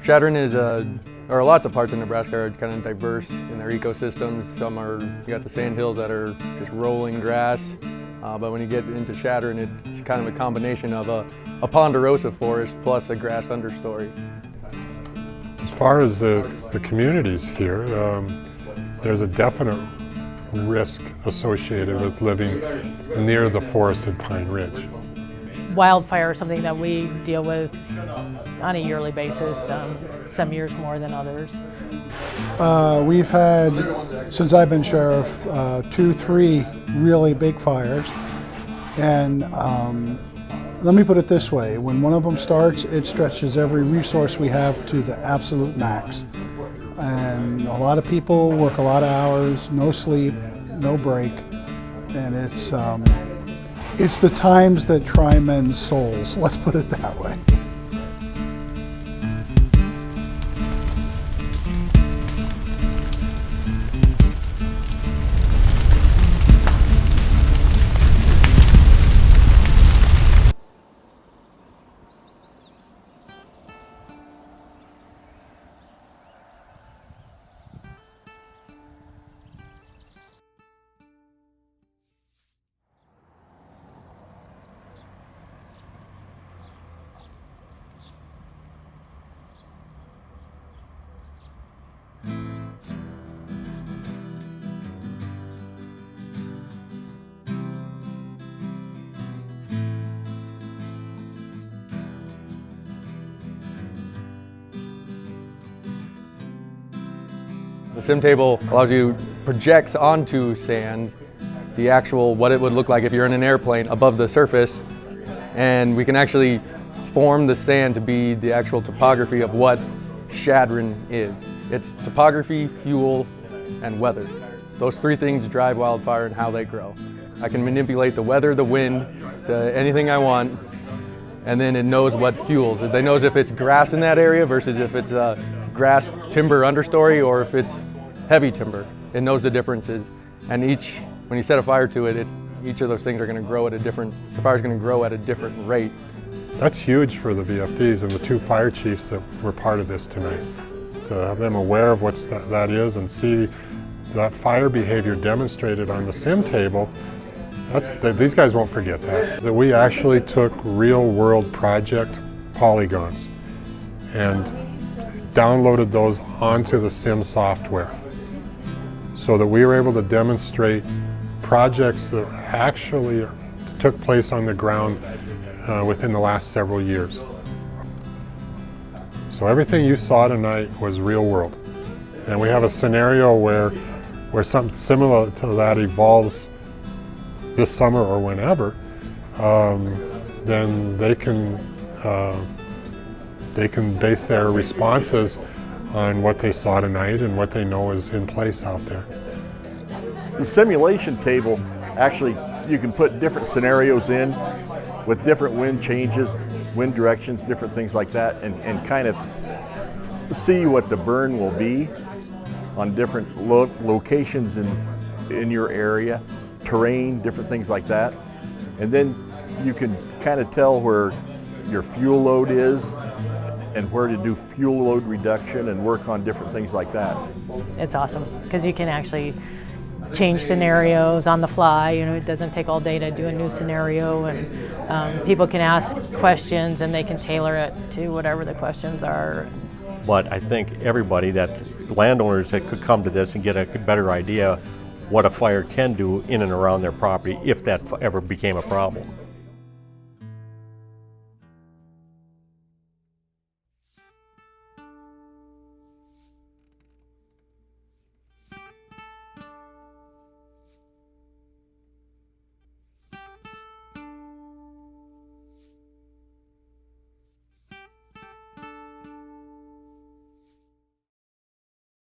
Chadron is or lots of parts of Nebraska are kind of diverse in their ecosystems. Some are, you got the sand hills that are just rolling grass, but when you get into Chadron, it's kind of a combination of a ponderosa forest plus a grass understory. As far as the communities here, there's a definite risk associated with living near the forested pine ridge. Wildfire is something that we deal with on a yearly basis, some years more than others. We've had, since I've been sheriff, 3 really big fires. And let me put it this way, when one of them starts, it stretches every resource we have to the absolute max. And a lot of people work a lot of hours, no sleep, no break, and it's the times that try men's souls, let's put it that way. The Simtable allows you, projects onto sand the actual, what it would look like if you're in an airplane above the surface, and we can actually form the sand to be the actual topography of what Chadron is. It's topography, fuel, and weather. Those 3 things drive wildfire and how they grow. I can manipulate the weather, the wind, to anything I want, and then it knows what fuels. It knows if it's grass in that area versus if it's grass timber understory or if it's heavy timber. It knows the differences, and when you set a fire to it, each of those things are going to grow at a different, the fire's going to grow at a different rate. That's huge for the VFDs and the 2 fire chiefs that were part of this tonight. To have them aware of what that is and see that fire behavior demonstrated on the Simtable, these guys won't forget that. That we actually took real world project polygons and downloaded those onto the Sim software so that we were able to demonstrate projects that actually took place on the ground within the last several years. So everything you saw tonight was real world. And we have a scenario where something similar to that evolves this summer or whenever, then they can base their responses on what they saw tonight and what they know is in place out there. The simulation table, actually, you can put different scenarios in with different wind changes, wind directions, different things like that, and kind of see what the burn will be on different locations in your area, terrain, different things like that. And then you can kind of tell where your fuel load is and where to do fuel load reduction and work on different things like that. It's awesome because you can actually change scenarios on the fly. You know, it doesn't take all day to do a new scenario, and people can ask questions and they can tailor it to whatever the questions are. But I think everybody, landowners that could come to this and get a better idea what a fire can do in and around their property if that ever became a problem.